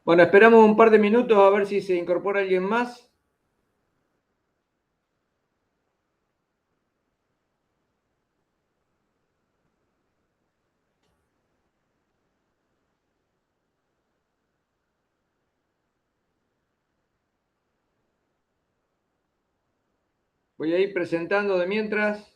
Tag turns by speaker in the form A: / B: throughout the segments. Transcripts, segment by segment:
A: Bueno, esperamos un par de minutos a ver si se incorpora alguien más. Voy a ir presentando de mientras.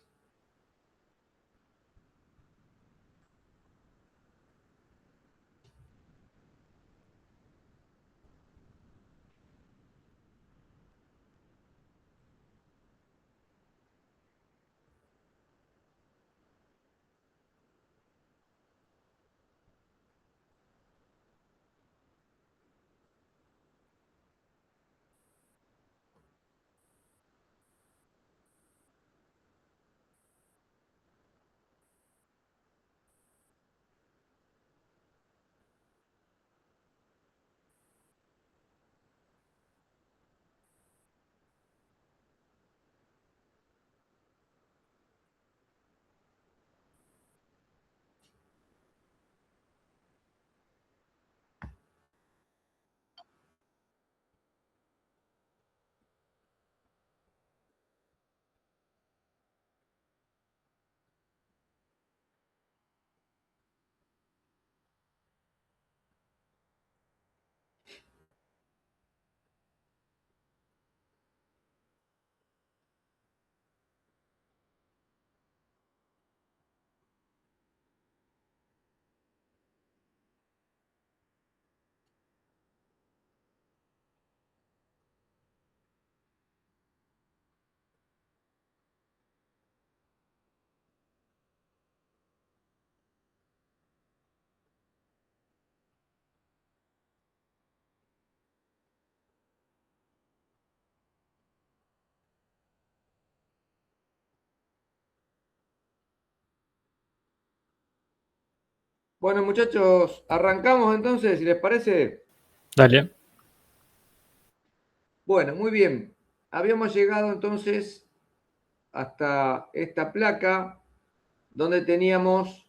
A: Bueno, muchachos, arrancamos entonces, si les parece.
B: Dale.
A: Bueno, muy bien. Habíamos llegado entonces hasta esta placa donde teníamos,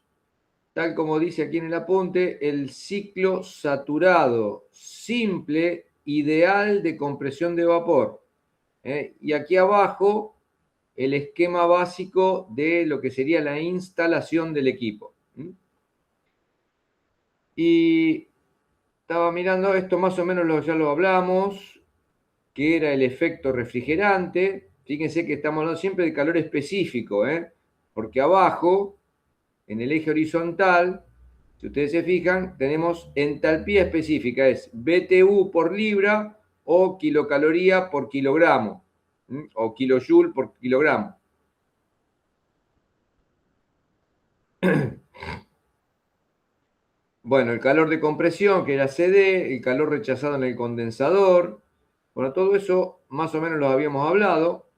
A: tal como dice aquí en el apunte, el ciclo saturado simple ideal de compresión de vapor. Y aquí abajo el esquema básico de lo que sería la instalación del equipo. Y estaba mirando esto, más o menos ya lo hablamos, que era el efecto refrigerante. Fíjense que estamos hablando siempre de calor específico, porque abajo, en el eje horizontal, si ustedes se fijan, tenemos entalpía específica, es BTU por libra o kilocaloría por kilogramo, o kilojoule por kilogramo. Bueno, el calor de compresión, que era CD, el calor rechazado en el condensador. Bueno, todo eso más o menos lo habíamos hablado.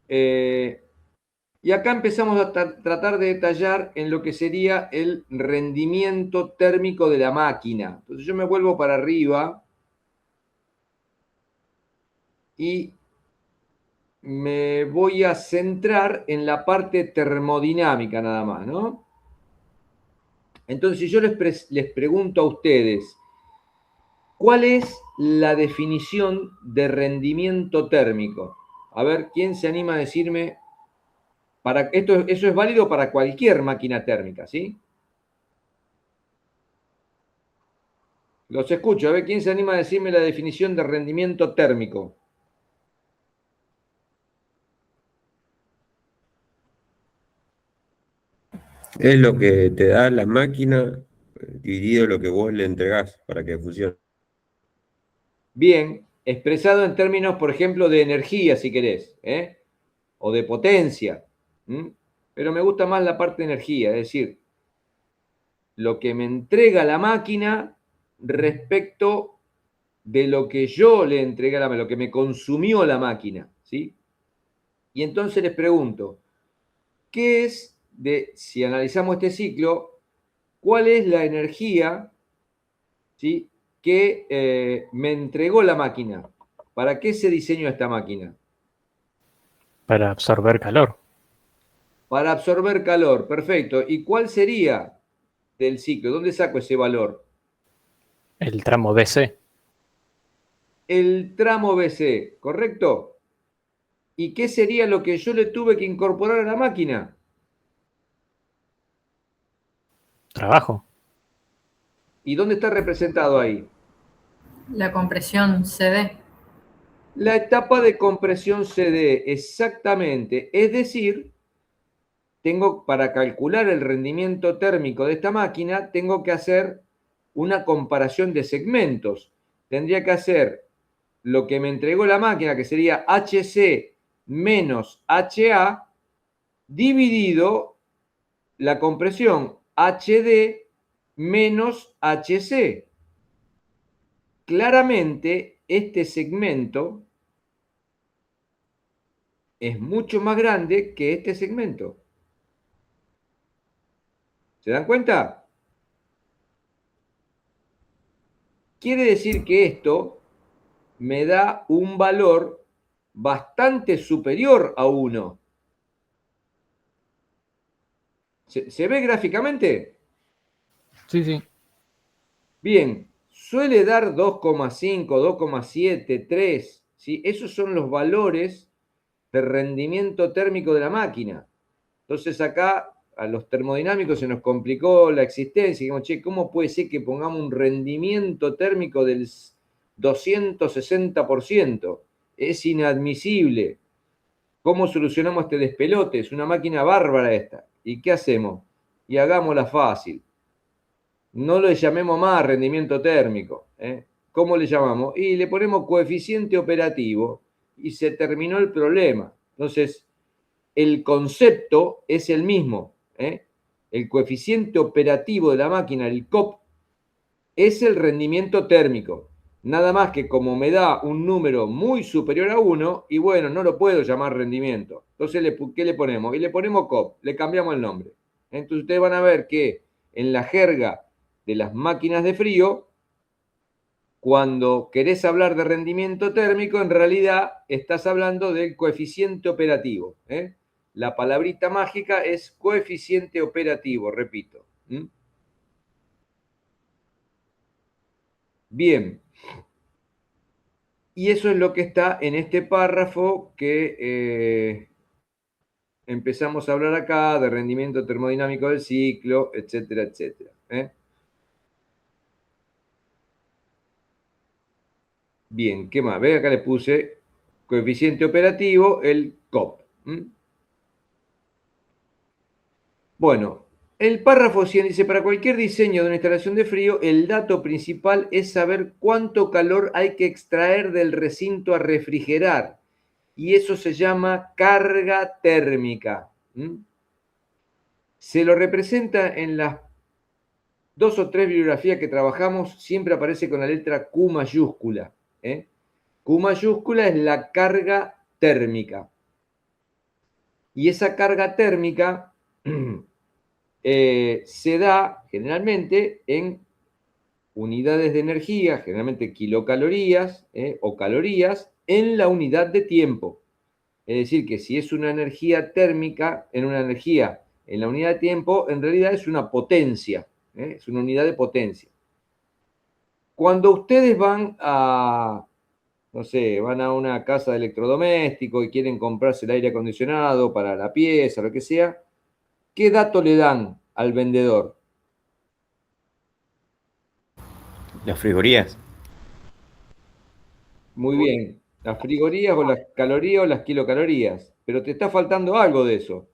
A: Y acá empezamos a tratar de detallar en lo que sería el rendimiento térmico de la máquina. Entonces yo me vuelvo para arriba y me voy a centrar en la parte termodinámica nada más, ¿no? Entonces, si yo les pregunto a ustedes, ¿cuál es la definición de rendimiento térmico? A ver, ¿quién se anima a decirme? Eso es válido para cualquier máquina térmica, ¿sí? Los escucho. A ver, ¿quién se anima a decirme la definición de rendimiento térmico?
C: Es lo que te da la máquina dividido lo que vos le entregás para que funcione.
A: Bien, expresado en términos, por ejemplo, de energía, si querés, o de potencia. Pero me gusta más la parte de energía, es decir, lo que me entrega la máquina respecto de lo que yo le entregué a la máquina, lo que me consumió la máquina, ¿sí? Y entonces les pregunto, ¿qué es si analizamos este ciclo, cuál es la energía, ¿sí?, que me entregó la máquina? ¿Para qué se diseñó esta máquina?
B: Para absorber calor.
A: Para absorber calor, perfecto. ¿Y cuál sería del ciclo? ¿Dónde saco ese valor?
B: El tramo DC.
A: El tramo BC, ¿correcto? ¿Y qué sería lo que yo le tuve que incorporar a la máquina?
B: Trabajo.
A: ¿Y dónde está representado ahí?
D: La compresión CD.
A: La etapa de compresión CD, exactamente. Es decir, para calcular el rendimiento térmico de esta máquina, tengo que hacer una comparación de segmentos. Tendría que hacer lo que me entregó la máquina, que sería HC menos HA, dividido la compresión HD menos HC. Claramente, este segmento es mucho más grande que este segmento. ¿Se dan cuenta? Quiere decir que esto me da un valor bastante superior a 1. ¿Se ve gráficamente?
B: Sí, sí.
A: Bien, suele dar 2,5, 2,7, 3. ¿Sí? Esos son los valores de rendimiento térmico de la máquina. Entonces acá a los termodinámicos se nos complicó la existencia. Dijimos, che, ¿cómo puede ser que pongamos un rendimiento térmico del 260%? Es inadmisible. ¿Cómo solucionamos este despelote? Es una máquina bárbara esta. ¿Y qué hacemos? Y hagámosla fácil. No le llamemos más rendimiento térmico. ¿Cómo le llamamos? Y le ponemos coeficiente operativo y se terminó el problema. Entonces, el concepto es el mismo. El coeficiente operativo de la máquina, el COP, es el rendimiento térmico. Nada más que como me da un número muy superior a 1, y bueno, no lo puedo llamar rendimiento. Entonces, ¿qué le ponemos? Y le ponemos COP, le cambiamos el nombre. Entonces, ustedes van a ver que en la jerga de las máquinas de frío, cuando querés hablar de rendimiento térmico, en realidad estás hablando del coeficiente operativo. La palabrita mágica es coeficiente operativo, repito. Bien. Y eso es lo que está en este párrafo que empezamos a hablar acá, de rendimiento termodinámico del ciclo, etcétera, etcétera. Bien, ¿qué más? Ve, acá le puse coeficiente operativo, el COP. Bueno, el párrafo 100 dice, para cualquier diseño de una instalación de frío, el dato principal es saber cuánto calor hay que extraer del recinto a refrigerar. Y eso se llama carga térmica. Se lo representa en las 2 o 3 bibliografías que trabajamos, siempre aparece con la letra Q mayúscula. Q mayúscula es la carga térmica. Y esa carga térmica se da generalmente en unidades de energía, generalmente kilocalorías o calorías, en la unidad de tiempo. Es decir, que si es una energía térmica, en una energía en la unidad de tiempo, en realidad es una potencia, es una unidad de potencia. Cuando ustedes van a, no sé, van a una casa de electrodoméstico y quieren comprarse el aire acondicionado para la pieza, lo que sea, ¿qué dato le dan al vendedor?
C: Las frigorías.
A: Muy bien, las frigorías o las calorías o las kilocalorías, pero te está faltando algo de eso.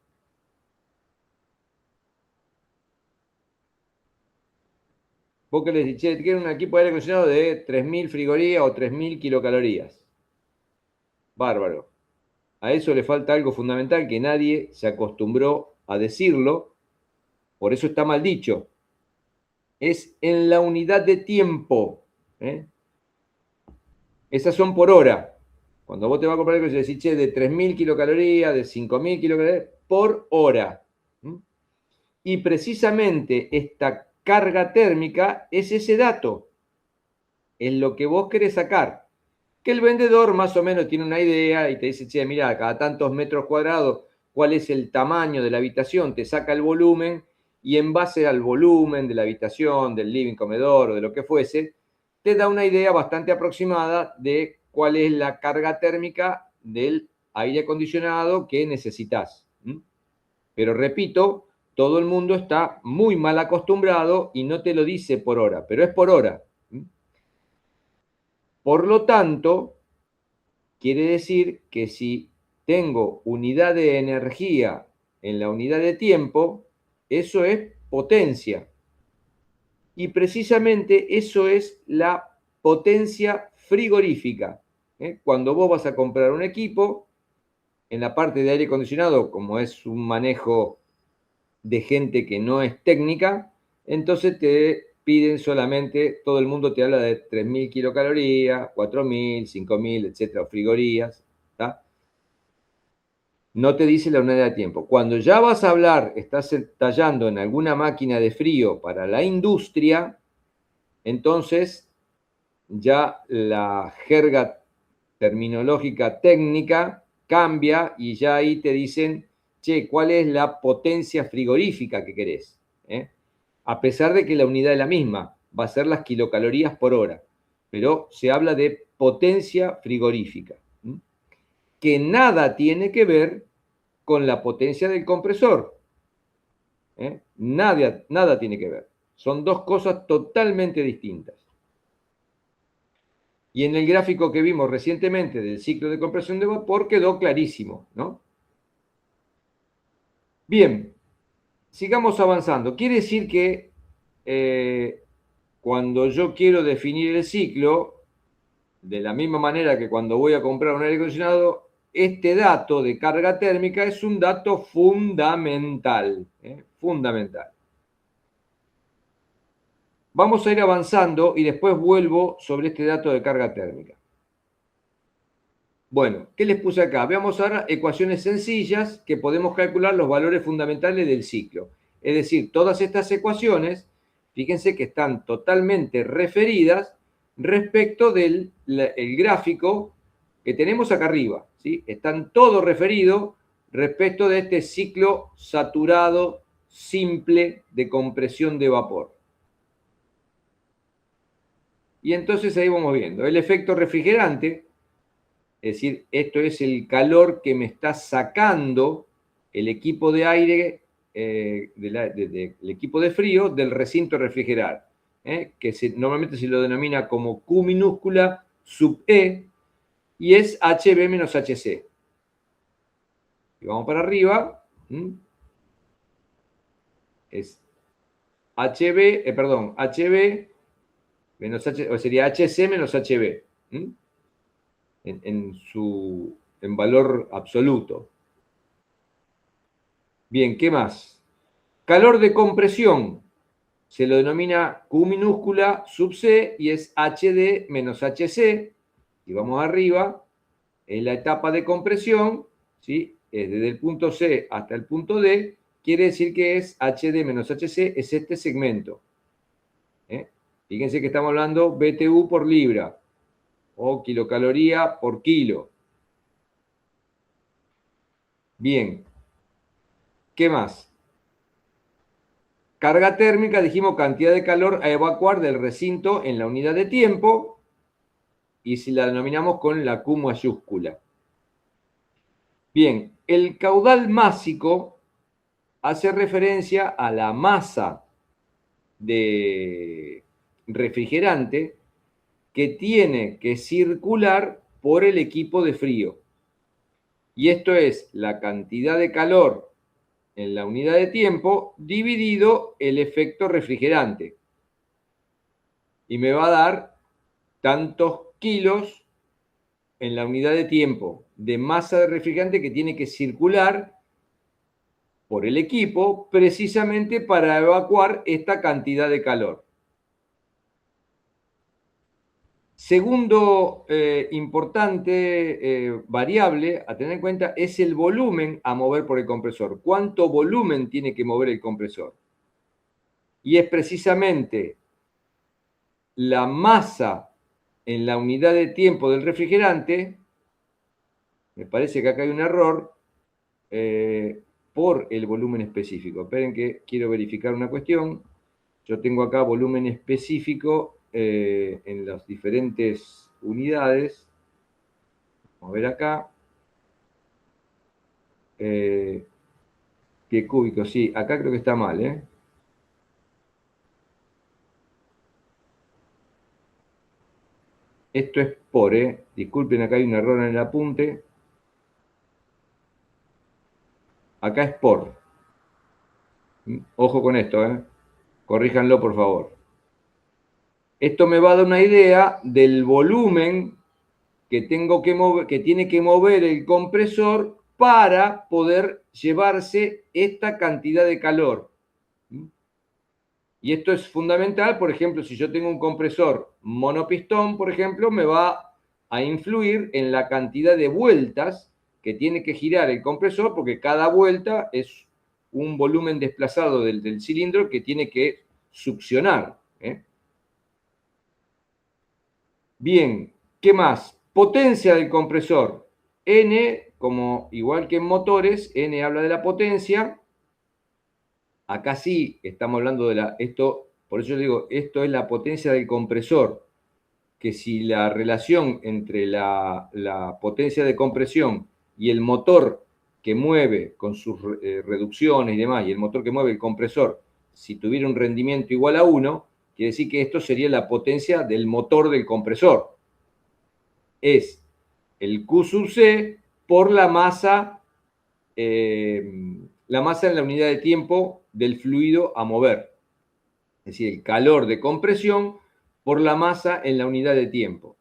A: Vos que les decís, che, quiero un equipo de aire acondicionado de 3.000 frigorías o 3.000 kilocalorías. Bárbaro. A eso le falta algo fundamental que nadie se acostumbró a decirlo, por eso está mal dicho. Es en la unidad de tiempo. Esas son por hora. Cuando vos te vas a comprar algo, se decís, che, de 3.000 kilocalorías, de 5.000 kilocalorías, por hora. Y precisamente esta carga térmica es ese dato. Es lo que vos querés sacar. Que el vendedor más o menos tiene una idea y te dice, che, mira, cada tantos metros cuadrados, ¿cuál es el tamaño de la habitación? Te saca el volumen y en base al volumen de la habitación, del living, comedor o de lo que fuese, te da una idea bastante aproximada de cuál es la carga térmica del aire acondicionado que necesitas. Pero repito, todo el mundo está muy mal acostumbrado y no te lo dice por hora, pero es por hora. Por lo tanto, quiere decir que si tengo unidad de energía en la unidad de tiempo, eso es potencia. Y precisamente eso es la potencia frigorífica. Cuando vos vas a comprar un equipo, en la parte de aire acondicionado, como es un manejo de gente que no es técnica, entonces te piden solamente, todo el mundo te habla de 3.000 kilocalorías, 4.000, 5.000, etcétera, frigorías, ¿tá? No te dice la unidad de tiempo. Cuando ya vas a hablar, estás tallando en alguna máquina de frío para la industria, entonces ya la jerga terminológica técnica cambia y ya ahí te dicen, che, ¿cuál es la potencia frigorífica que querés? A pesar de que la unidad es la misma, va a ser las kilocalorías por hora, pero se habla de potencia frigorífica, que nada tiene que ver con la potencia del compresor. Nada tiene que ver. Son dos cosas totalmente distintas. Y en el gráfico que vimos recientemente del ciclo de compresión de vapor quedó clarísimo, ¿no? Bien, sigamos avanzando. Quiere decir que cuando yo quiero definir el ciclo, de la misma manera que cuando voy a comprar un aire acondicionado, este dato de carga térmica es un dato fundamental, fundamental. Vamos a ir avanzando y después vuelvo sobre este dato de carga térmica. Bueno, ¿qué les puse acá? Veamos ahora ecuaciones sencillas que podemos calcular los valores fundamentales del ciclo. Es decir, todas estas ecuaciones, fíjense que están totalmente referidas respecto del el gráfico que tenemos acá arriba, ¿sí? Están todos referidos respecto de este ciclo saturado simple de compresión de vapor. Y entonces ahí vamos viendo el efecto refrigerante, es decir, esto es el calor que me está sacando el equipo de aire, el equipo de frío del recinto refrigerar, que normalmente se lo denomina como Q minúscula sub E, y es HB menos HC. Y vamos para arriba, es HB menos H, o sería HC menos HB, en valor absoluto. Bien, ¿qué más? Calor de compresión se lo denomina Q minúscula sub C y es HD menos HC. Y vamos arriba, en la etapa de compresión, ¿sí? Es desde el punto C hasta el punto D, quiere decir que es HD menos HC, es este segmento. Fíjense que estamos hablando BTU por libra o kilocaloría por kilo. Bien, ¿qué más? Carga térmica, dijimos cantidad de calor a evacuar del recinto en la unidad de tiempo y si la denominamos con la Q mayúscula. Bien, el caudal másico hace referencia a la masa de refrigerante que tiene que circular por el equipo de frío. Y esto es la cantidad de calor en la unidad de tiempo dividido el efecto refrigerante. Y me va a dar tantos kilos en la unidad de tiempo de masa de refrigerante que tiene que circular por el equipo precisamente para evacuar esta cantidad de calor. Segundo importante variable a tener en cuenta es el volumen a mover por el compresor. ¿Cuánto volumen tiene que mover el compresor? Y es precisamente la masa en la unidad de tiempo del refrigerante, me parece que acá hay un error, por el volumen específico. Esperen que quiero verificar una cuestión. Yo tengo acá volumen específico en las diferentes unidades. Vamos a ver acá. Pie cúbico, sí, acá creo que está mal, ¿eh? Esto es por, disculpen, acá hay un error en el apunte. Acá es por. Ojo con esto, corríjanlo por favor. Esto me va a dar una idea del volumen que tengo que mover, que tiene que mover el compresor para poder llevarse esta cantidad de calor. Y esto es fundamental, por ejemplo, si yo tengo un compresor monopistón, por ejemplo, me va a influir en la cantidad de vueltas que tiene que girar el compresor, porque cada vuelta es un volumen desplazado del cilindro que tiene que succionar. Bien, ¿qué más? Potencia del compresor. N, como igual que en motores, N habla de la potencia. Acá sí estamos hablando de por eso yo digo, esto es la potencia del compresor, que si la relación entre la potencia de compresión y el motor que mueve con sus reducciones y demás, y el motor que mueve el compresor, si tuviera un rendimiento igual a 1, quiere decir que esto sería la potencia del motor del compresor. Es el Q sub C por la masa en la unidad de tiempo del fluido a mover. Es decir, el calor de compresión por la masa en la unidad de tiempo.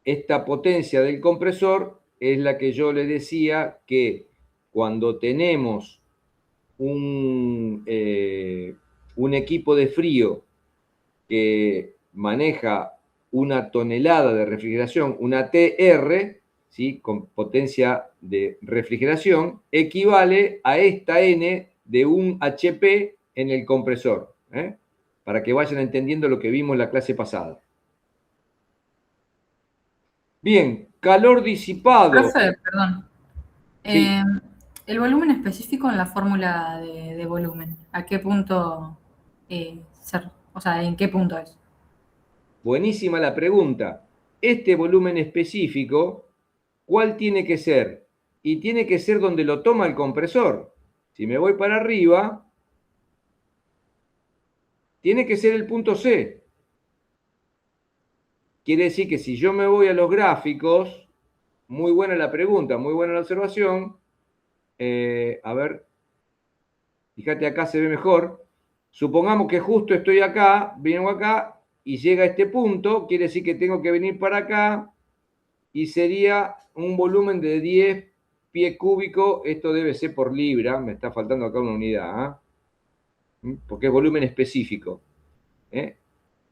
A: Esta potencia del compresor es la que yo le decía que cuando tenemos un equipo de frío que maneja una tonelada de refrigeración, una TR, ¿sí?, con potencia de refrigeración, equivale a esta N de un HP en el compresor, para que vayan entendiendo lo que vimos en la clase pasada. Bien, calor disipado.
D: Profe, perdón.
A: Sí.
D: El volumen específico en la fórmula de volumen, ¿a qué punto o sea, en qué punto es?
A: Buenísima la pregunta. Este volumen específico, ¿cuál tiene que ser? Y tiene que ser donde lo toma el compresor. Si me voy para arriba, tiene que ser el punto C. Quiere decir que si yo me voy a los gráficos, muy buena la pregunta, muy buena la observación. A ver, fíjate, acá se ve mejor. Supongamos que justo estoy acá, vengo acá y llega a este punto, quiere decir que tengo que venir para acá y sería un volumen de 10 pies cúbicos. Esto debe ser por libra, me está faltando acá una unidad, porque es volumen específico.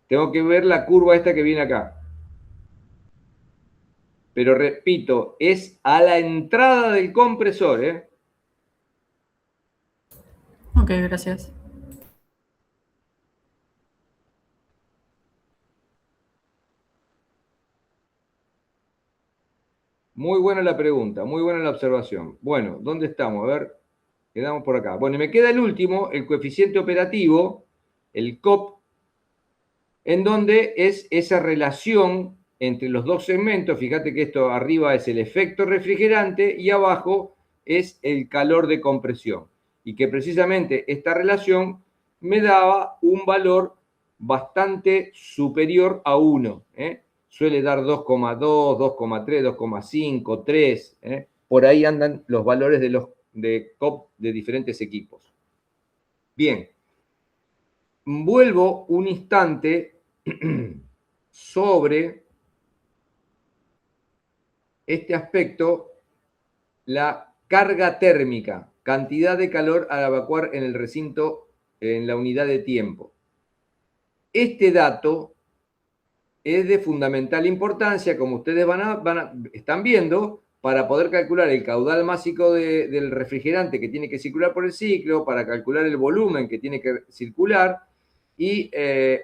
A: Tengo que ver la curva esta que viene acá. Pero repito, es a la entrada del compresor.
D: Ok, gracias.
A: Muy buena la pregunta, muy buena la observación. Bueno, ¿dónde estamos? A ver, quedamos por acá. Bueno, y me queda el último, el coeficiente operativo, el COP, en donde es esa relación entre los dos segmentos. Fíjate que esto arriba es el efecto refrigerante y abajo es el calor de compresión. Y que precisamente esta relación me daba un valor bastante superior a 1. Suele dar 2,2, 2,3, 2,5, 3. Por ahí andan los valores de COP de diferentes equipos. Bien. Vuelvo un instante sobre este aspecto, la carga térmica, cantidad de calor a evacuar en el recinto en la unidad de tiempo. Este dato es de fundamental importancia, como ustedes están viendo, para poder calcular el caudal másico del refrigerante que tiene que circular por el ciclo, para calcular el volumen que tiene que circular, y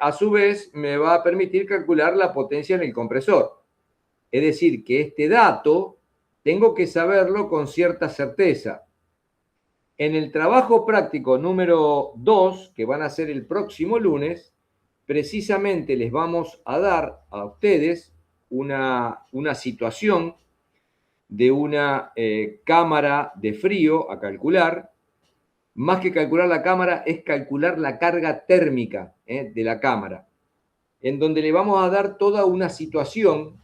A: a su vez me va a permitir calcular la potencia en el compresor. Es decir, que este dato tengo que saberlo con cierta certeza. En el trabajo práctico número 2, que van a hacer el próximo lunes, precisamente les vamos a dar a ustedes una situación de una cámara de frío a calcular. Más que calcular la cámara, es calcular la carga térmica de la cámara, en donde le vamos a dar toda una situación,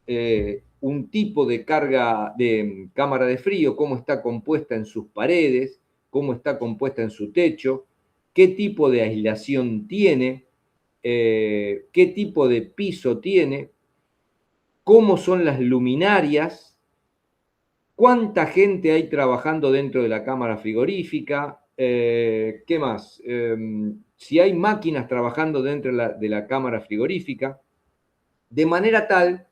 A: un tipo de carga de cámara de frío, cómo está compuesta en sus paredes, cómo está compuesta en su techo, qué tipo de aislación tiene, qué tipo de piso tiene, cómo son las luminarias, cuánta gente hay trabajando dentro de la cámara frigorífica, ¿qué más? Si hay máquinas trabajando dentro de la cámara frigorífica, de manera tal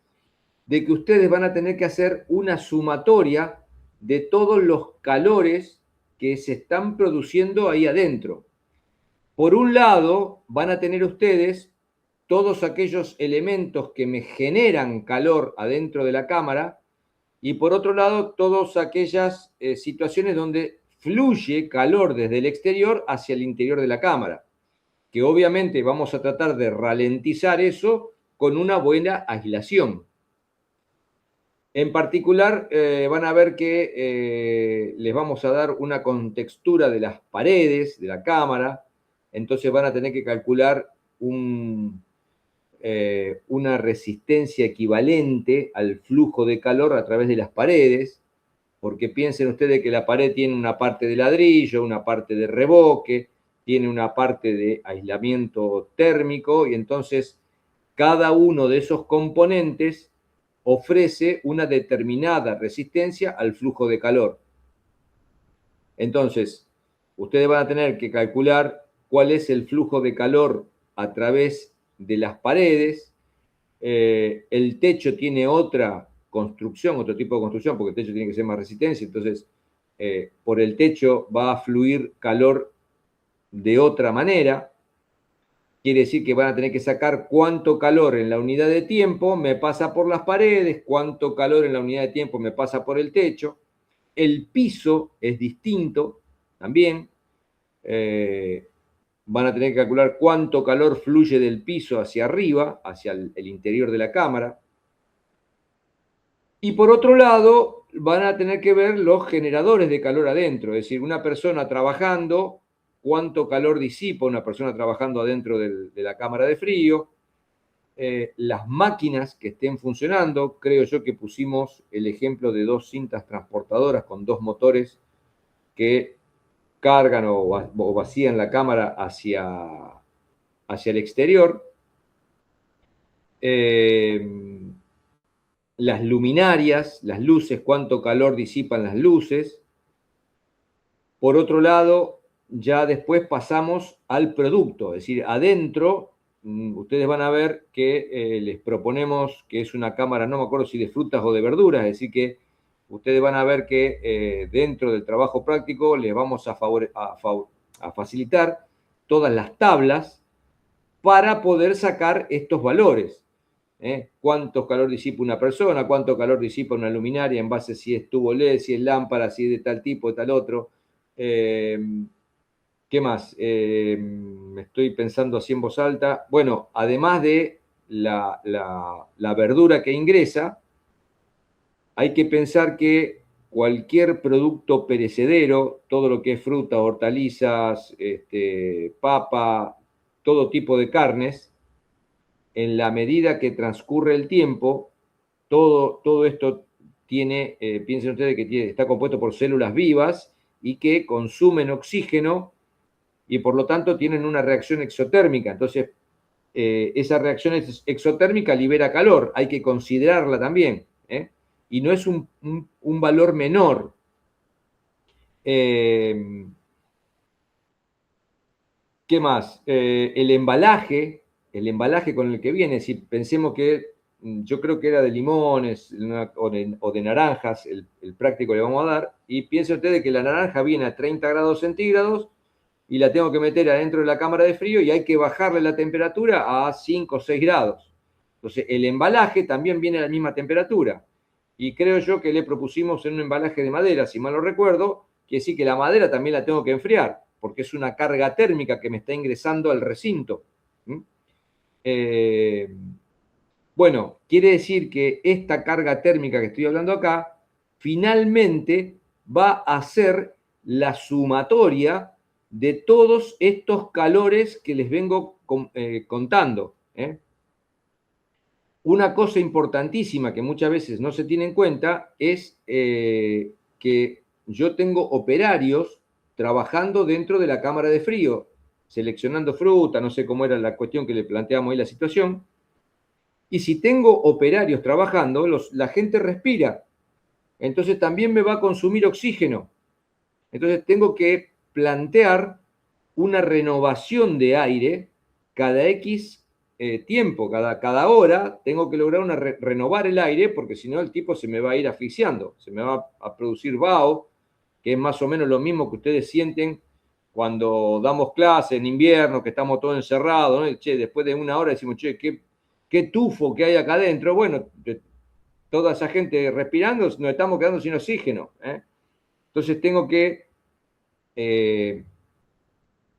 A: de que ustedes van a tener que hacer una sumatoria de todos los calores que se están produciendo ahí adentro. Por un lado, van a tener ustedes todos aquellos elementos que me generan calor adentro de la cámara, y por otro lado, todas aquellas situaciones donde fluye calor desde el exterior hacia el interior de la cámara, que obviamente vamos a tratar de ralentizar eso con una buena aislación. En particular, van a ver que les vamos a dar una contextura de las paredes de la cámara, entonces van a tener que calcular una resistencia equivalente al flujo de calor a través de las paredes, porque piensen ustedes que la pared tiene una parte de ladrillo, una parte de revoque, tiene una parte de aislamiento térmico, y entonces cada uno de esos componentes ofrece una determinada resistencia al flujo de calor. Entonces, ustedes van a tener que calcular cuál es el flujo de calor a través de las paredes. El techo tiene otra construcción, otro tipo de construcción, porque el techo tiene que ser más resistencia, entonces por el techo va a fluir calor de otra manera. Quiere decir que van a tener que sacar cuánto calor en la unidad de tiempo me pasa por las paredes, cuánto calor en la unidad de tiempo me pasa por el techo. El piso es distinto también. Van a tener que calcular cuánto calor fluye del piso hacia arriba, hacia el interior de la cámara. Y por otro lado, van a tener que ver los generadores de calor adentro, es decir, una persona trabajando, cuánto calor disipa una persona trabajando adentro de la cámara de frío, las máquinas que estén funcionando. Creo yo que pusimos el ejemplo de 2 cintas transportadoras con 2 motores que cargan o vacían la cámara hacia el exterior. Las luminarias, las luces, cuánto calor disipan las luces. Por otro lado, ya después pasamos al producto, es decir, adentro ustedes van a ver que les proponemos que es una cámara, no me acuerdo si de frutas o de verduras, es decir que ustedes van a ver que dentro del trabajo práctico les vamos a facilitar todas las tablas para poder sacar estos valores. Cuánto calor disipa una persona, cuánto calor disipa una luminaria en base a si es tubo LED, si es lámpara, si es de tal tipo, de tal otro. ¿Qué más? Me estoy pensando así en voz alta. Bueno, además de la verdura que ingresa, hay que pensar que cualquier producto perecedero, todo lo que es fruta, hortalizas, papa, todo tipo de carnes, en la medida que transcurre el tiempo, todo esto tiene, piensen ustedes que está compuesto por células vivas y que consumen oxígeno y por lo tanto tienen una reacción exotérmica. Entonces, esa reacción exotérmica libera calor, hay que considerarla también, y no es un valor menor. ¿Qué más? El embalaje con el que viene, si pensemos que yo creo que era de limones o de naranjas, el práctico le vamos a dar, y piensen ustedes que la naranja viene a 30 grados centígrados y la tengo que meter adentro de la cámara de frío y hay que bajarle la temperatura a 5 o 6 grados. Entonces, el embalaje también viene a la misma temperatura. Y creo yo que le propusimos en un embalaje de madera, si mal no recuerdo, que sí que la madera también la tengo que enfriar, porque es una carga térmica que me está ingresando al recinto. Bueno, quiere decir que esta carga térmica que estoy hablando acá, finalmente va a ser la sumatoria de todos estos calores que les vengo contando. Una cosa importantísima que muchas veces no se tiene en cuenta es que yo tengo operarios trabajando dentro de la cámara de frío, seleccionando fruta, no sé cómo era la cuestión que le planteamos ahí la situación. Y si tengo operarios trabajando, la gente respira. Entonces también me va a consumir oxígeno. Entonces tengo que plantear una renovación de aire cada X tiempo, cada hora, tengo que lograr renovar el aire, porque si no el tipo se me va a ir asfixiando, se me va a producir vaho, que es más o menos lo mismo que ustedes sienten cuando damos clase en invierno, que estamos todos encerrados, ¿no? Che, después de una hora decimos, che, qué tufo que hay acá adentro. Bueno, toda esa gente respirando, nos estamos quedando sin oxígeno. Entonces tengo que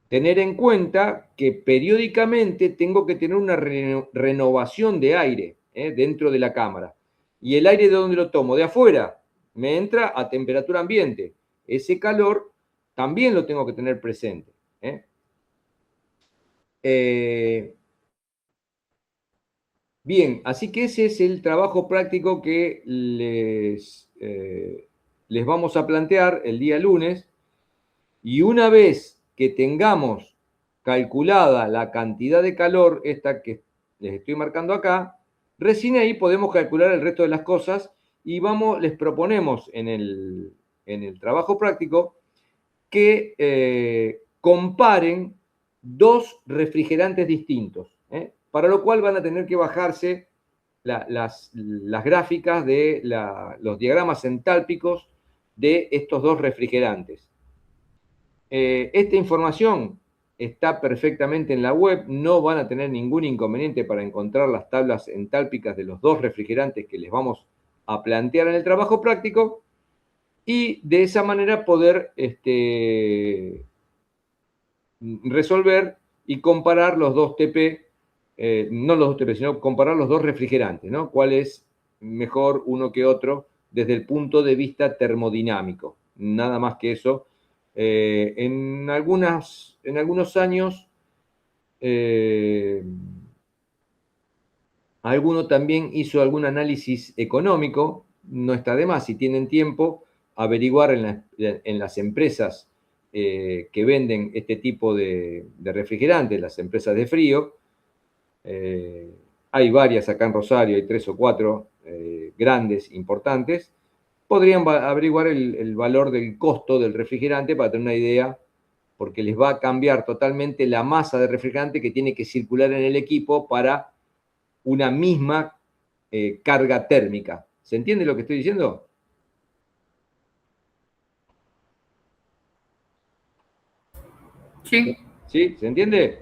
A: tener en cuenta que periódicamente tengo que tener una renovación de aire dentro de la cámara. ¿Y el aire de dónde lo tomo? De afuera. Me entra a temperatura ambiente. Ese calor también lo tengo que tener presente. Bien, así que ese es el trabajo práctico que les vamos a plantear el día lunes. Y una vez que tengamos calculada la cantidad de calor, esta que les estoy marcando acá, recién ahí podemos calcular el resto de las cosas y les proponemos en el trabajo práctico que comparen dos refrigerantes distintos, para lo cual van a tener que bajarse las gráficas de los diagramas entálpicos de estos dos refrigerantes. Esta información está perfectamente en la web, no van a tener ningún inconveniente para encontrar las tablas entálpicas de los dos refrigerantes que les vamos a plantear en el trabajo práctico y de esa manera poder resolver y comparar los dos TP, no los dos TP, sino comparar los dos refrigerantes, ¿no? ¿Cuál es mejor uno que otro desde el punto de vista termodinámico? Nada más que eso. En algunos años, alguno también hizo algún análisis económico, no está de más, si tienen tiempo, averiguar en las empresas que venden este tipo de refrigerantes, las empresas de frío. Hay varias acá en Rosario, hay 3 o 4 grandes, importantes. Podrían averiguar el valor del costo del refrigerante para tener una idea, porque les va a cambiar totalmente la masa de refrigerante que tiene que circular en el equipo para una misma carga térmica. ¿Se entiende lo que estoy diciendo?
D: Sí.
A: ¿Sí? ¿Se entiende?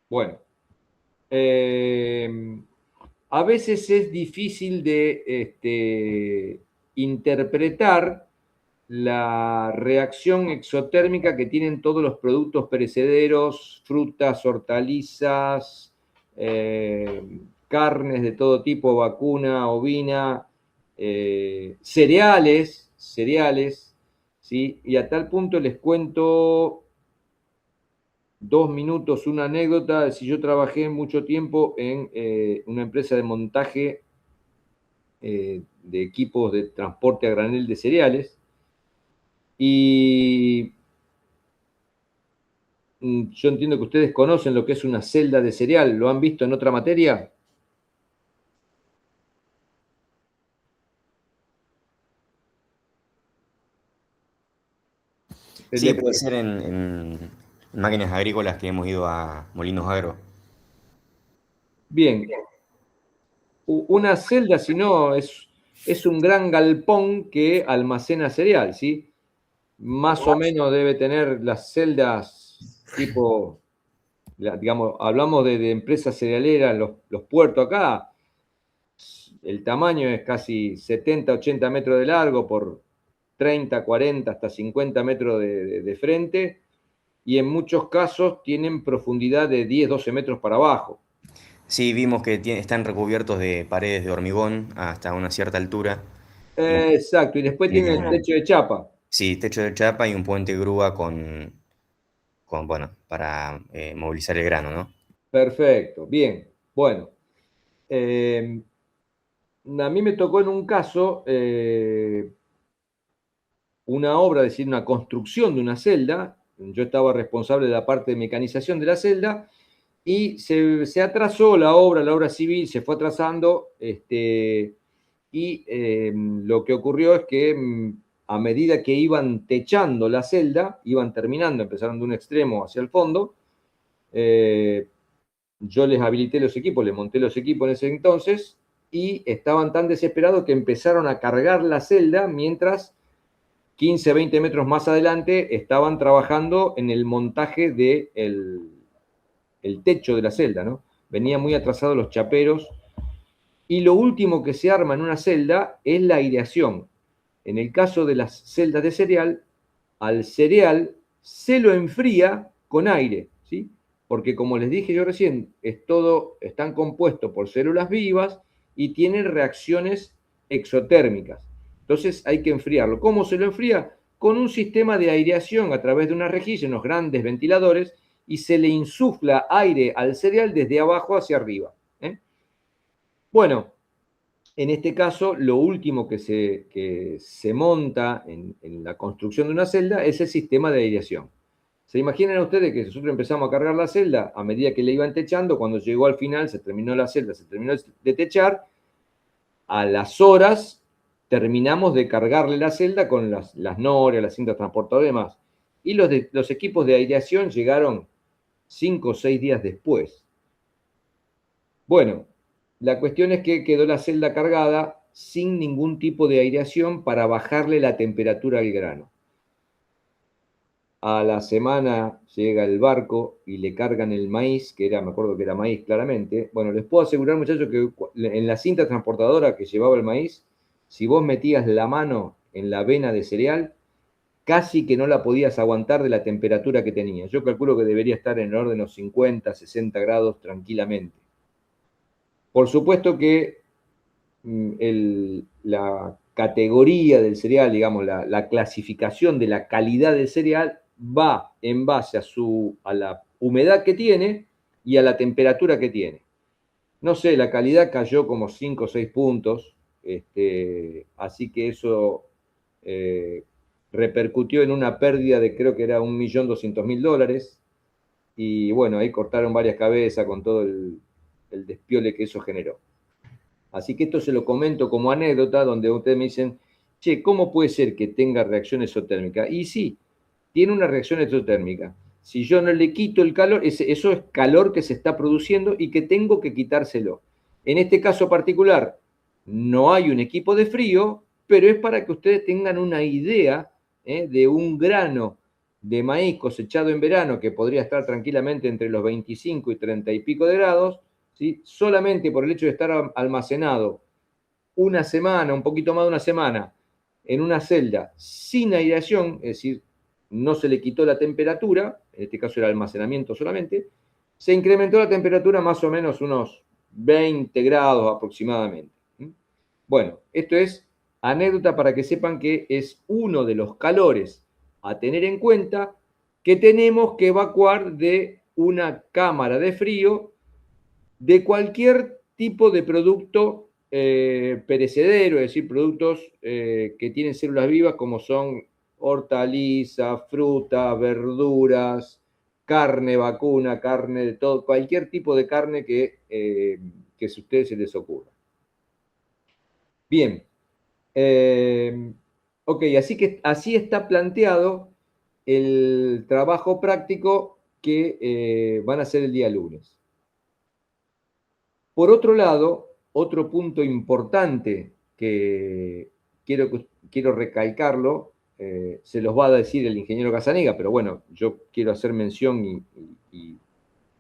A: Bueno. A veces es difícil de interpretar la reacción exotérmica que tienen todos los productos perecederos, frutas, hortalizas, carnes de todo tipo, vacuna, ovina, cereales, ¿sí? Y a tal punto les cuento 2 minutos una anécdota. Si yo trabajé mucho tiempo en una empresa de montaje de equipos de transporte a granel de cereales y yo entiendo que ustedes conocen lo que es una celda de cereal. ¿Lo han visto en otra materia?
E: Sí, puede ser en máquinas agrícolas que hemos ido a Molinos Agro.
A: Bien, una celda, si no, es un gran galpón que almacena cereal, ¿sí? Más o menos debe tener las celdas tipo, digamos, hablamos de empresas cerealeras, los puertos acá, el tamaño es casi 70, 80 metros de largo por 30, 40, hasta 50 metros de frente, y en muchos casos tienen profundidad de 10, 12 metros para abajo.
E: Sí, vimos que están recubiertos de paredes de hormigón hasta una cierta altura. Y,
A: Exacto, y después tienen el
E: y-
A: techo de chapa.
E: sí, techo de chapa y un puente grúa bueno, para movilizar el grano, ¿no?
A: Perfecto, bien. Bueno, eh, a mí me tocó en un caso una obra, es decir, una construcción de una celda. Yo estaba responsable de la parte de mecanización de la celda y se atrasó la obra civil se fue atrasando, y lo que ocurrió es que a medida que iban techando la celda, iban terminando, empezaron de un extremo hacia el fondo, eh, yo les habilité los equipos, les monté los equipos en ese entonces, y estaban tan desesperados que empezaron a cargar la celda mientras 15, 20 metros más adelante estaban trabajando en el montaje del el techo de la celda, ¿no? Venían muy atrasados los chaperos, y lo último que se arma en una celda es la aireación. En el caso de las celdas de cereal, al cereal se lo enfría con aire, ¿sí? Porque como les dije yo recién, están compuestos por células vivas y tienen reacciones exotérmicas. Entonces hay que enfriarlo. ¿Cómo se lo enfría? Con un sistema de aireación a través de una rejilla, unos grandes ventiladores, y se le insufla aire al cereal desde abajo hacia arriba. Bueno, en este caso, lo último que se monta en la construcción de una celda es el sistema de aireación. ¿Se imaginan ustedes que nosotros empezamos a cargar la celda a medida que le iban techando? Cuando llegó al final, se terminó la celda, se terminó de techar, a las horas terminamos de cargarle la celda con las norias, las cintas transportadoras y demás. Y los equipos de aireación llegaron 5 o 6 días después. Bueno, la cuestión es que quedó la celda cargada sin ningún tipo de aireación para bajarle la temperatura al grano. A la semana llega el barco y le cargan el maíz, me acuerdo que era maíz claramente. Bueno, les puedo asegurar, muchachos, que en la cinta transportadora que llevaba el maíz, si vos metías la mano en la vena de cereal, casi que no la podías aguantar de la temperatura que tenía. Yo calculo que debería estar en el orden de los 50, 60 grados tranquilamente. Por supuesto que la categoría del cereal, digamos, la clasificación de la calidad del cereal va en base a la humedad que tiene y a la temperatura que tiene. No sé, la calidad cayó como 5 o 6 puntos, así que eso repercutió en una pérdida de, creo que era $1.200.000, y bueno, ahí cortaron varias cabezas con todo el despiole que eso generó. Así que esto se lo comento como anécdota, donde ustedes me dicen, che, ¿cómo puede ser que tenga reacción exotérmica? Y sí, tiene una reacción exotérmica. Si yo no le quito el calor, eso es calor que se está produciendo y que tengo que quitárselo. En este caso particular, no hay un equipo de frío, pero es para que ustedes tengan una idea de un grano de maíz cosechado en verano que podría estar tranquilamente entre los 25 y 30 y pico de grados, ¿sí? Solamente por el hecho de estar almacenado una semana, un poquito más de una semana, en una celda sin aireación, es decir, no se le quitó la temperatura, en este caso era almacenamiento solamente, se incrementó la temperatura más o menos unos 20 grados aproximadamente. Bueno, esto es anécdota para que sepan que es uno de los calores a tener en cuenta que tenemos que evacuar de una cámara de frío de cualquier tipo de producto perecedero, es decir, productos que tienen células vivas como son hortalizas, fruta, verduras, carne vacuna, carne de todo, cualquier tipo de carne que a ustedes se les ocurra. Bien, ok, así está planteado el trabajo práctico que van a hacer el día lunes. Por otro lado, otro punto importante que quiero recalcarlo, se los va a decir el ingeniero Casanega, pero bueno, yo quiero hacer mención y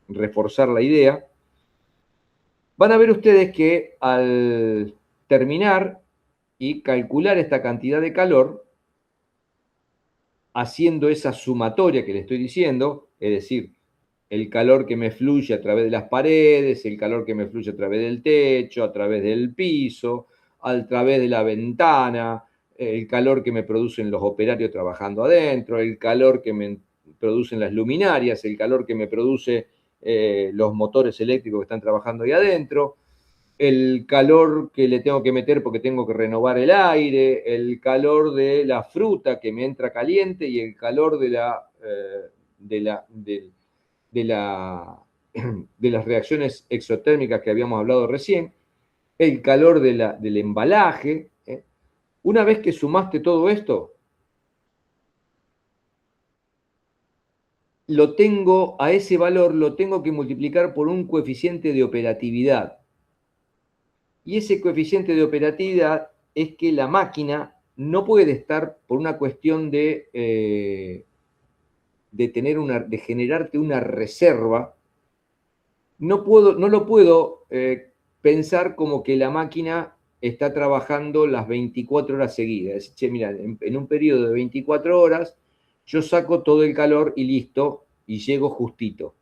A: reforzar la idea. Van a ver ustedes que al terminar y calcular esta cantidad de calor, haciendo esa sumatoria que le estoy diciendo, es decir, el calor que me fluye a través de las paredes, el calor que me fluye a través del techo, a través del piso, a través de la ventana, el calor que me producen los operarios trabajando adentro, el calor que me producen las luminarias, el calor que me produce los motores eléctricos que están trabajando ahí adentro, el calor que le tengo que meter porque tengo que renovar el aire, el calor de la fruta que me entra caliente y el calor de las reacciones exotérmicas que habíamos hablado recién, el calor del embalaje. Una vez que sumaste todo esto, a ese valor lo tengo que multiplicar por un coeficiente de operatividad. Y ese coeficiente de operatividad es que la máquina no puede estar por una cuestión de generarte una reserva. No lo puedo pensar como que la máquina está trabajando las 24 horas seguidas. Es decir, che, mira, en un periodo de 24 horas yo saco todo el calor y listo, y llego justito.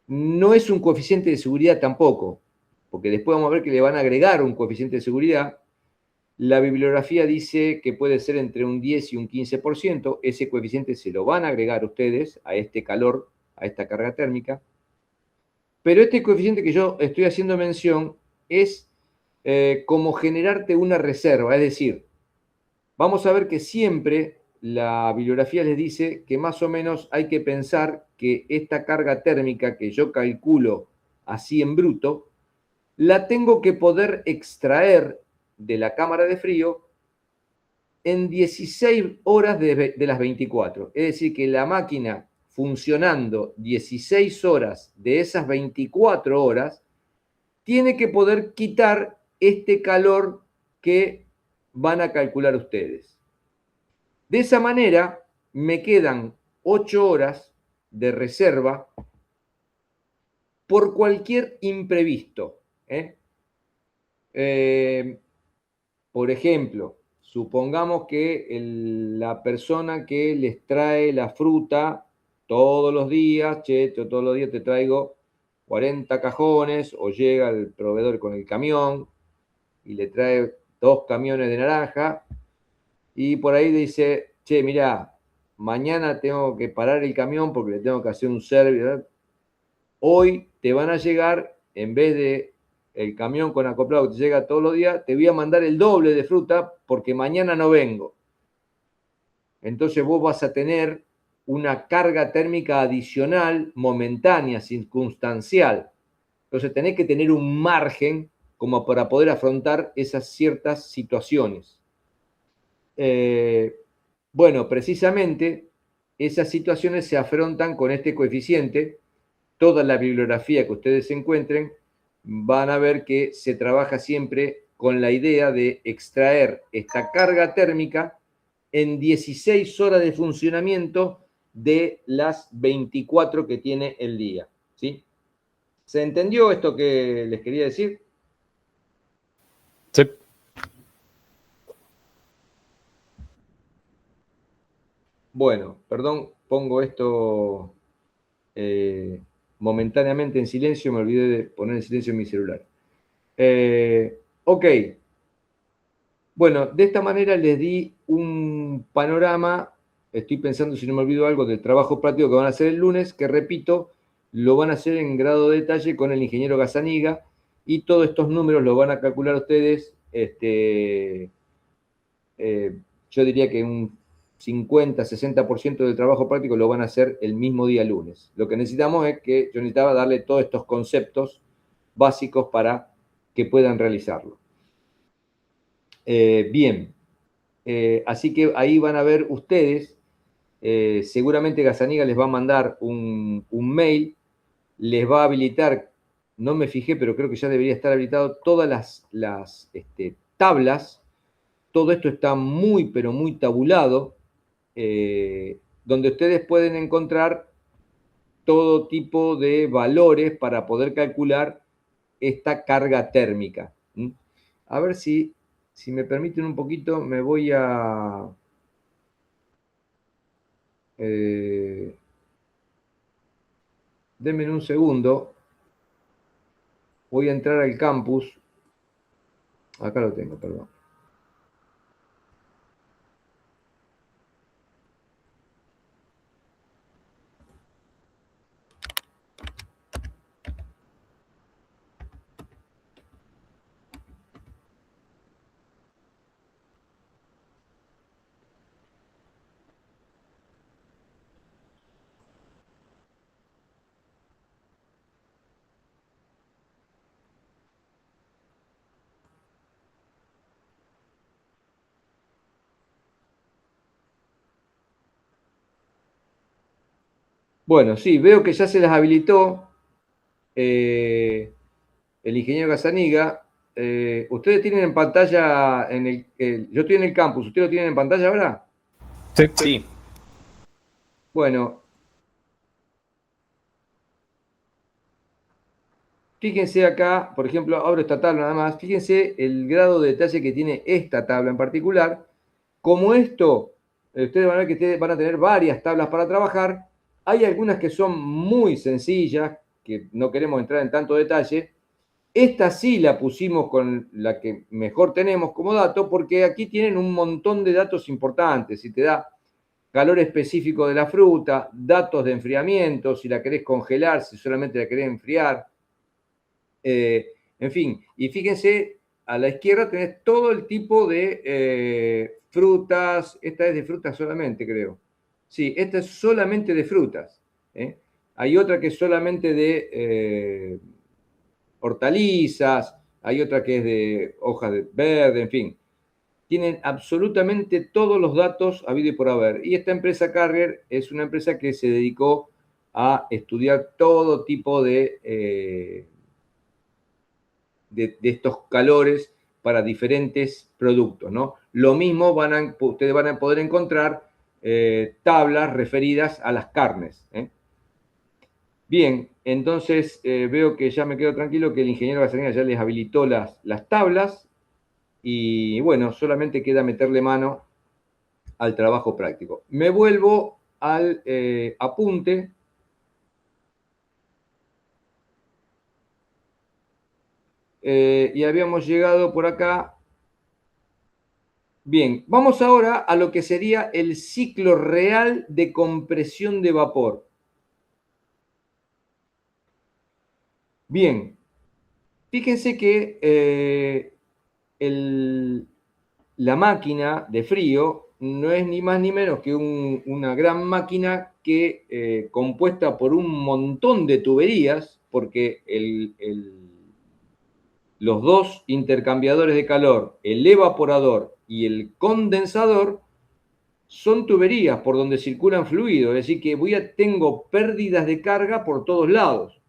A: No es un coeficiente de seguridad tampoco, porque después vamos a ver que le van a agregar un coeficiente de seguridad. La bibliografía dice que puede ser entre un 10 y un 15%. Ese coeficiente se lo van a agregar ustedes a este calor, a esta carga térmica. Pero este coeficiente que yo estoy haciendo mención es como generarte una reserva. Es decir, vamos a ver que siempre la bibliografía les dice que más o menos hay que pensar que esta carga térmica que yo calculo así en bruto, la tengo que poder extraer de la cámara de frío en 16 horas de las 24. Es decir, que la máquina funcionando 16 horas de esas 24 horas, tiene que poder quitar este calor que van a calcular ustedes. De esa manera, me quedan 8 horas de reserva por cualquier imprevisto. Por ejemplo, supongamos que la persona que les trae la fruta todos los días, todos los días te traigo 40 cajones, o llega el proveedor con el camión y le trae 2 camiones de naranja, y por ahí dice, che, mirá, mañana tengo que parar el camión porque le tengo que hacer un service. Hoy te van a llegar, en vez de el camión con acoplado que te llega todos los días, te voy a mandar el doble de fruta porque mañana no vengo. Entonces vos vas a tener una carga térmica adicional, momentánea, circunstancial. Entonces tenés que tener un margen como para poder afrontar esas ciertas situaciones. Bueno, precisamente esas situaciones se afrontan con este coeficiente. Toda la bibliografía que ustedes encuentren van a ver que se trabaja siempre con la idea de extraer esta carga térmica en 16 horas de funcionamiento de las 24 que tiene el día. ¿Sí? ¿Se entendió esto que les quería decir?
B: Sí.
A: Bueno, perdón, pongo esto momentáneamente en silencio, me olvidé de poner en silencio mi celular. Ok. Bueno, de esta manera les di un panorama, estoy pensando si no me olvido algo, del trabajo práctico que van a hacer el lunes, que repito, lo van a hacer en grado de detalle con el ingeniero Gazzaniga, y todos estos números los van a calcular ustedes, yo diría que un 50-60% del trabajo práctico lo van a hacer el mismo día lunes. Lo que necesitamos es que yo necesitaba darle todos estos conceptos básicos para que puedan realizarlo. Bien, así que ahí van a ver ustedes, seguramente Gazzaniga les va a mandar un mail, les va a habilitar, no me fijé, pero creo que ya debería estar habilitado, todas las tablas. Todo esto está muy, pero muy tabulado, donde ustedes pueden encontrar todo tipo de valores para poder calcular esta carga térmica. A ver si me permiten un poquito, me voy a Denme un segundo. Voy a entrar al campus. Acá lo tengo, perdón. Bueno, sí, veo que ya se las habilitó el ingeniero Gazzaniga. Ustedes tienen en pantalla, yo estoy en el campus, ¿ustedes lo tienen en pantalla ahora?
E: Sí.
A: Bueno, fíjense acá, por ejemplo, abro esta tabla nada más, fíjense el grado de detalle que tiene esta tabla en particular. Como esto, ustedes van a ver que ustedes van a tener varias tablas para trabajar. Hay algunas que son muy sencillas, que no queremos entrar en tanto detalle. Esta sí la pusimos con la que mejor tenemos como dato, porque aquí tienen un montón de datos importantes. Si te da calor específico de la fruta, datos de enfriamiento, si la querés congelar, si solamente la querés enfriar. En fin, y fíjense, a la izquierda tenés todo el tipo de frutas. Esta es de frutas solamente, creo. Sí, esta es solamente de frutas. Hay otra que es solamente de hortalizas, hay otra que es de hojas de verde, en fin. Tienen absolutamente todos los datos habido y por haber. Y esta empresa Carrier es una empresa que se dedicó a estudiar todo tipo de estos calores para diferentes productos, ¿no? Lo mismo ustedes van a poder encontrar tablas referidas a las carnes. Bien, entonces veo que ya me quedo tranquilo que el ingeniero Gazzaniga ya les habilitó las tablas y bueno, solamente queda meterle mano al trabajo práctico. Me vuelvo al apunte. Y habíamos llegado por acá. Bien, vamos ahora a lo que sería el ciclo real de compresión de vapor. Bien, fíjense que la máquina de frío no es ni más ni menos que una gran máquina que compuesta por un montón de tuberías, porque los dos intercambiadores de calor, el evaporador y el condensador, son tuberías por donde circulan fluidos, es decir, que tengo pérdidas de carga por todos lados.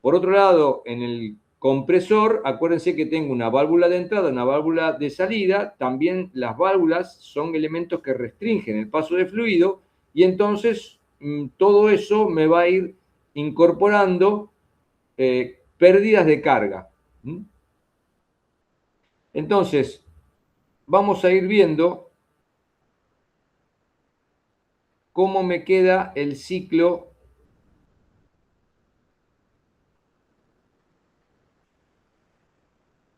A: Por otro lado, en el compresor, acuérdense que tengo una válvula de entrada, una válvula de salida. También las válvulas son elementos que restringen el paso de fluido y entonces todo eso me va a ir incorporando pérdidas de carga. Entonces, vamos a ir viendo cómo me queda el ciclo.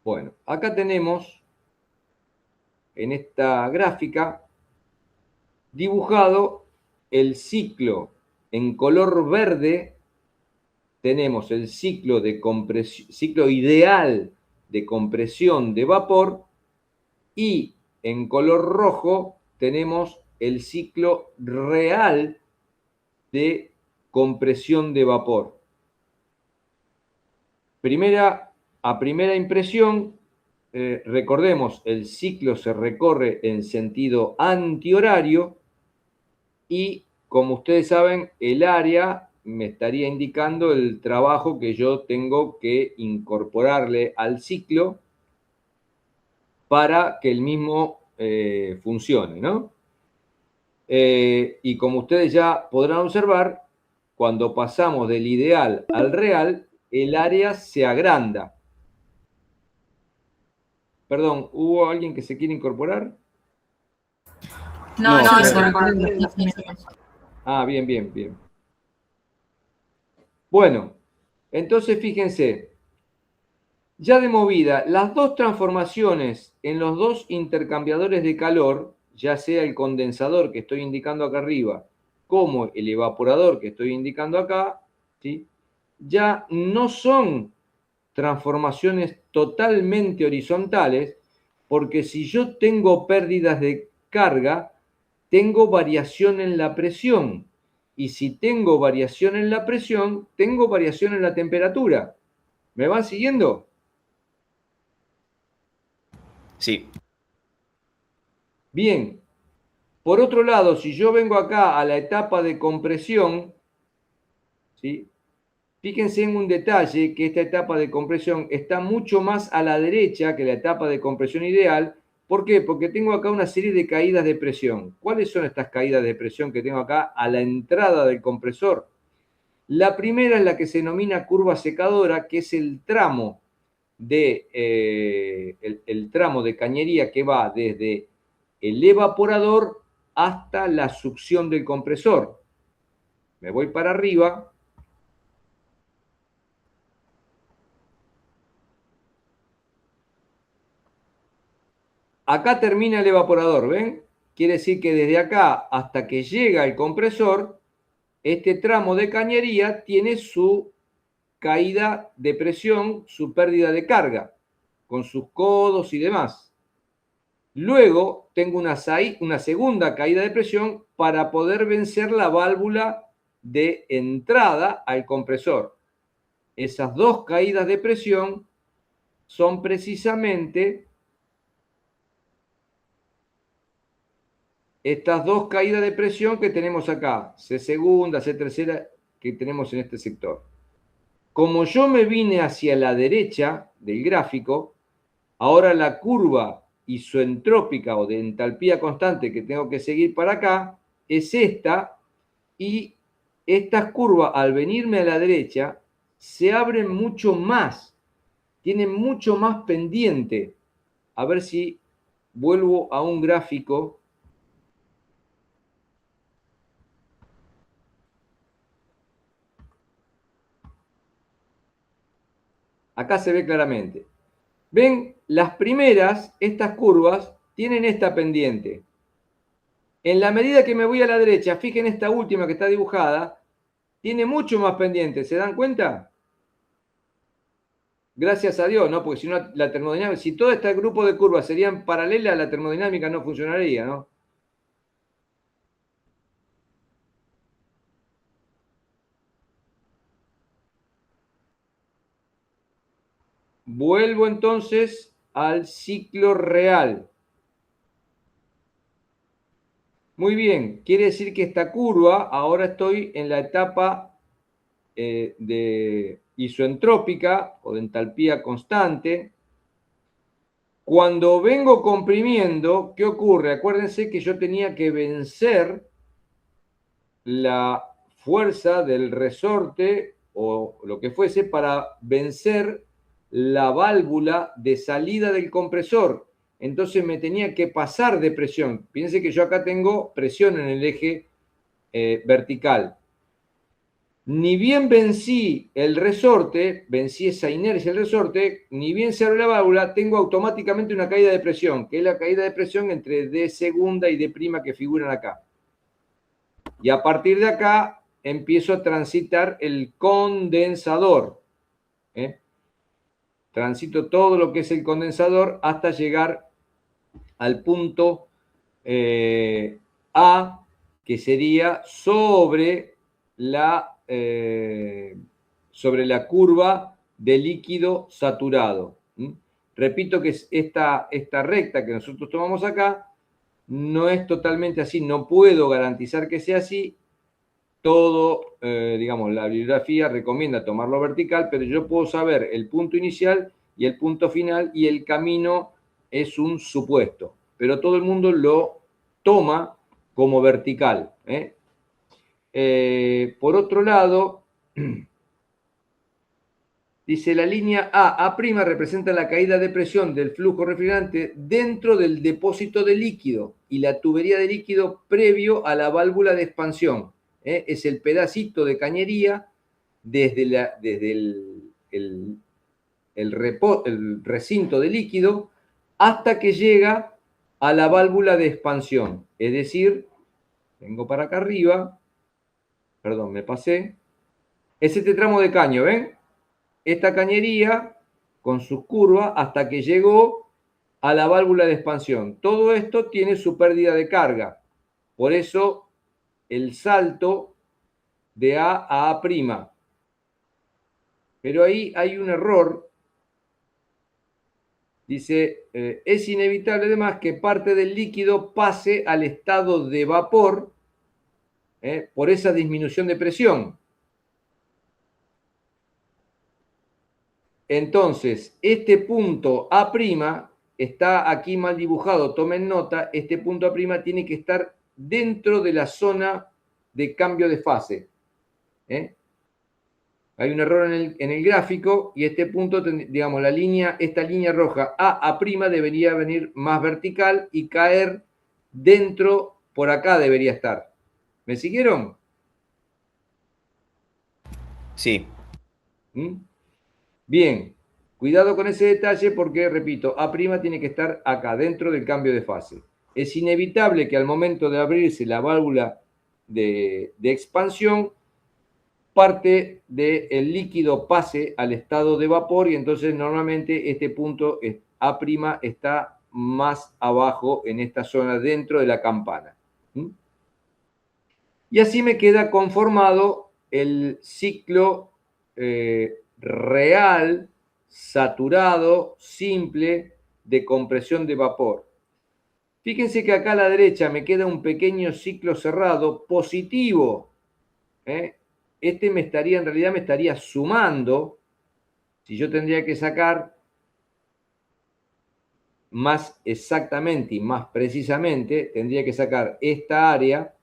A: Bueno, acá tenemos en esta gráfica dibujado el ciclo en color verde. Tenemos el ciclo ideal de compresión de vapor y en color rojo tenemos el ciclo real de compresión de vapor. A primera impresión, recordemos, el ciclo se recorre en sentido antihorario y, como ustedes saben, el área me estaría indicando el trabajo que yo tengo que incorporarle al ciclo para que el mismo funcione, ¿no? Y como ustedes ya podrán observar, cuando pasamos del ideal al real, el área se agranda. Perdón, ¿hubo alguien que se quiere incorporar?
D: No,
E: No,
D: se
E: claro.
D: recorrió los 15 minutos.
A: Ah, bien, bien, bien. Bueno, entonces fíjense, ya de movida, las dos transformaciones en los dos intercambiadores de calor, ya sea el condensador que estoy indicando acá arriba, como el evaporador que estoy indicando acá, ¿sí? Ya no son transformaciones totalmente horizontales, porque si yo tengo pérdidas de carga, tengo variación en la presión. Y si tengo variación en la presión, tengo variación en la temperatura. ¿Me van siguiendo?
E: Sí,
A: Bien. Por otro lado, si yo vengo acá a la etapa de compresión, ¿sí? Fíjense en un detalle que esta etapa de compresión está mucho más a la derecha que la etapa de compresión ideal. ¿Por qué? Porque tengo acá una serie de caídas de presión. ¿Cuáles son estas caídas de presión que tengo acá a la entrada del compresor? La primera es la que se denomina curva secadora, que es el tramo el tramo de cañería que va desde el evaporador hasta la succión del compresor. Me voy para arriba. Acá termina el evaporador, ¿ven? Quiere decir que desde acá hasta que llega el compresor, este tramo de cañería tiene su caída de presión, su pérdida de carga, con sus codos y demás. Luego tengo una segunda caída de presión para poder vencer la válvula de entrada al compresor. Esas dos caídas de presión son precisamente estas dos caídas de presión que tenemos acá, C segunda, C tercera, que tenemos en este sector. Como yo me vine hacia la derecha del gráfico, ahora la curva isoentrópica o de entalpía constante que tengo que seguir para acá es esta, y estas curvas al venirme a la derecha se abren mucho más, tienen mucho más pendiente. A ver si vuelvo a un gráfico. Acá se ve claramente. ¿Ven? Las primeras, estas curvas, tienen esta pendiente. En la medida que me voy a la derecha, fijen esta última que está dibujada, tiene mucho más pendiente. ¿Se dan cuenta? Gracias a Dios, ¿no? Porque si no, la termodinámica, si todo este grupo de curvas serían paralelas, la termodinámica no funcionaría, ¿no? Vuelvo entonces al ciclo real. Muy bien, quiere decir que esta curva, ahora estoy en la etapa de isoentrópica o de entalpía constante. Cuando vengo comprimiendo, ¿qué ocurre? Acuérdense que yo tenía que vencer la fuerza del resorte o lo que fuese para vencer la válvula de salida del compresor. Entonces me tenía que pasar de presión. Piense que yo acá tengo presión en el eje vertical. Ni bien vencí el resorte, vencí esa inercia del resorte, ni bien se abre la válvula, tengo automáticamente una caída de presión, que es la caída de presión entre D segunda y D' que figuran acá. Y a partir de acá empiezo a transitar el condensador. Transito todo lo que es el condensador hasta llegar al punto A, que sería sobre la curva de líquido saturado. Repito que es esta recta que nosotros tomamos acá no es totalmente así, no puedo garantizar que sea así. Todo, digamos, la bibliografía recomienda tomarlo vertical, pero yo puedo saber el punto inicial y el punto final, y el camino es un supuesto, pero todo el mundo lo toma como vertical. Por otro lado, dice la línea A' representa la caída de presión del flujo refrigerante dentro del depósito de líquido y la tubería de líquido previo a la válvula de expansión. Es el pedacito de cañería desde el recinto de líquido hasta que llega a la válvula de expansión. Es decir, vengo para acá arriba, perdón, me pasé. Es este tramo de caño, ¿ven? Esta cañería con sus curvas hasta que llegó a la válvula de expansión. Todo esto tiene su pérdida de carga. Por eso el salto de A a A'. Pero ahí hay un error. Dice, es inevitable además que parte del líquido pase al estado de vapor por esa disminución de presión. Entonces, este punto A' está aquí mal dibujado, tomen nota, este punto A' tiene que estar dentro de la zona de cambio de fase. Hay un error en el gráfico y este punto, digamos, esta línea roja A' debería venir más vertical y caer dentro, por acá debería estar. ¿Me siguieron?
E: Sí.
A: ¿Mm? Bien, cuidado con ese detalle porque, repito, A' tiene que estar acá, dentro del cambio de fase. Es inevitable que al momento de abrirse la válvula de expansión, parte del líquido pase al estado de vapor y entonces normalmente este punto A' está más abajo en esta zona dentro de la campana. Y así me queda conformado el ciclo real, saturado, simple, de compresión de vapor. Fíjense que acá a la derecha me queda un pequeño ciclo cerrado positivo. Este en realidad me estaría sumando, si yo tendría que sacar más exactamente y más precisamente, tendría que sacar esta área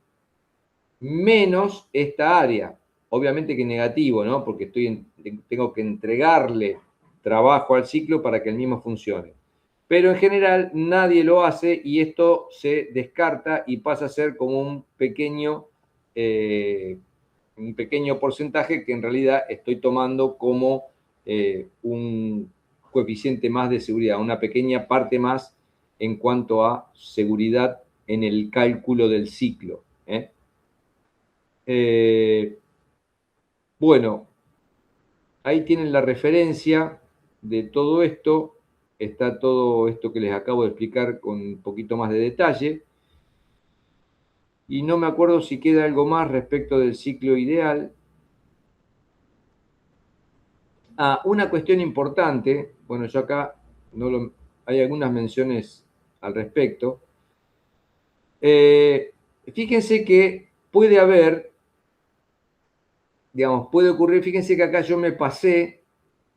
A: menos esta área. Obviamente que negativo, ¿no? Porque tengo que entregarle trabajo al ciclo para que el mismo funcione. Pero en general nadie lo hace y esto se descarta y pasa a ser como un pequeño porcentaje que en realidad estoy tomando como un coeficiente más de seguridad, una pequeña parte más en cuanto a seguridad en el cálculo del ciclo. Bueno, ahí tienen la referencia de todo esto. Está todo esto que les acabo de explicar con un poquito más de detalle. Y no me acuerdo si queda algo más respecto del ciclo ideal. Una cuestión importante, bueno, yo acá hay algunas menciones al respecto. Fíjense que puede haber, digamos, puede ocurrir, fíjense que acá yo me pasé,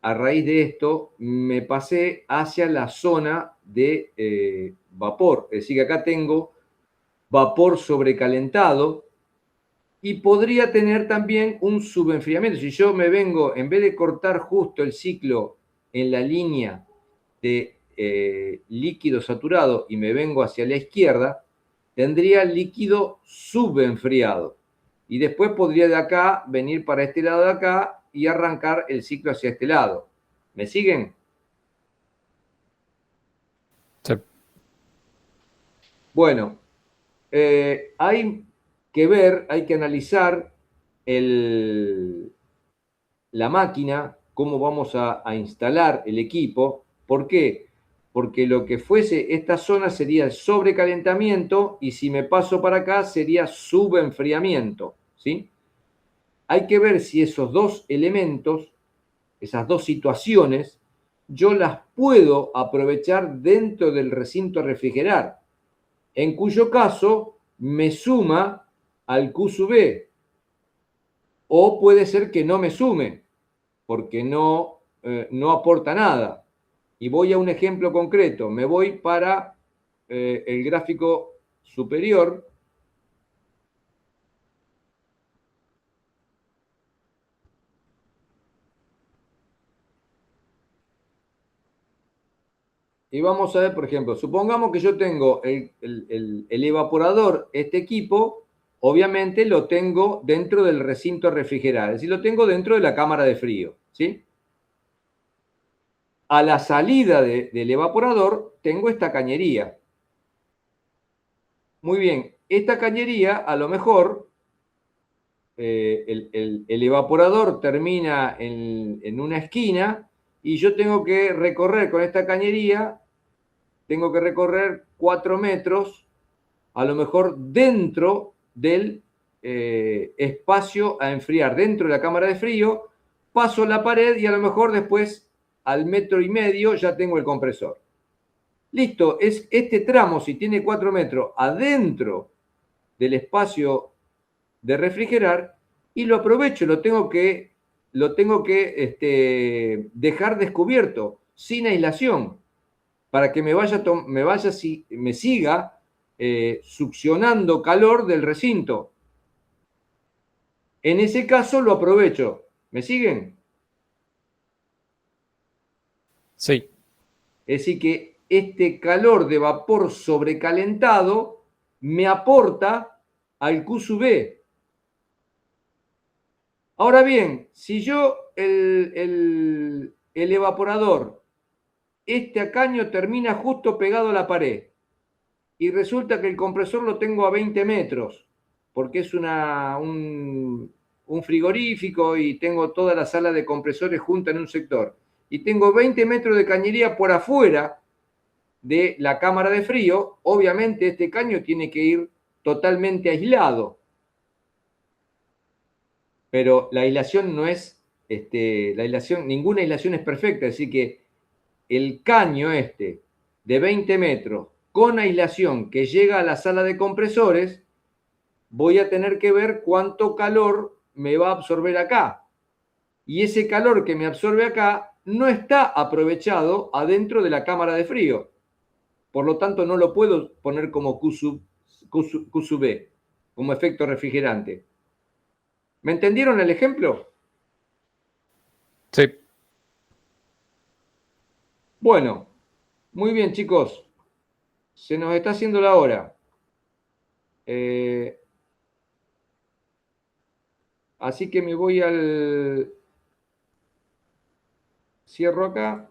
A: a raíz de esto, me pasé hacia la zona de vapor. Es decir, que acá tengo vapor sobrecalentado y podría tener también un subenfriamiento. Si yo me vengo, en vez de cortar justo el ciclo en la línea de líquido saturado y me vengo hacia la izquierda, tendría líquido subenfriado. Y después podría de acá venir para este lado de acá y arrancar el ciclo hacia este lado. ¿Me siguen?
B: Sí.
A: Bueno, hay que ver, hay que analizar la máquina, cómo vamos a instalar el equipo. ¿Por qué? Porque lo que fuese esta zona sería el sobrecalentamiento y si me paso para acá sería subenfriamiento, ¿sí? Hay que ver si esos dos elementos, esas dos situaciones, yo las puedo aprovechar dentro del recinto a refrigerar, en cuyo caso me suma al Q sub B. O puede ser que no me sume, porque no aporta nada. Y voy a un ejemplo concreto. Me voy para el gráfico superior. Y vamos a ver, por ejemplo, supongamos que yo tengo el evaporador, este equipo, obviamente lo tengo dentro del recinto refrigerado, es decir, lo tengo dentro de la cámara de frío, ¿sí? A la salida del evaporador tengo esta cañería. Muy bien, esta cañería a lo mejor el evaporador termina en una esquina y yo tengo que recorrer con esta cañería, tengo que recorrer 4 metros, a lo mejor dentro del espacio a enfriar, dentro de la cámara de frío, paso la pared y a lo mejor después al 1,5 metros ya tengo el compresor. Listo, es este tramo, si tiene 4 metros adentro del espacio de refrigerar, y lo aprovecho, lo tengo que dejar descubierto, sin aislación, para que me siga succionando calor del recinto. En ese caso lo aprovecho. ¿Me siguen?
B: Sí.
A: Es decir, que este calor de vapor sobrecalentado me aporta al Q sub B. Ahora bien, si yo el evaporador, este caño termina justo pegado a la pared y resulta que el compresor lo tengo a 20 metros, porque es un frigorífico y tengo toda la sala de compresores junta en un sector, y tengo 20 metros de cañería por afuera de la cámara de frío, obviamente este caño tiene que ir totalmente aislado. Pero la aislación no es, ninguna aislación es perfecta, así que el caño de 20 metros con aislación que llega a la sala de compresores, voy a tener que ver cuánto calor me va a absorber acá. Y ese calor que me absorbe acá no está aprovechado adentro de la cámara de frío. Por lo tanto, no lo puedo poner como Q sub B, como efecto refrigerante. ¿Me entendieron el ejemplo?
B: Sí.
A: Bueno, muy bien, chicos. Se nos está haciendo la hora. Así que me voy al... Cierro acá.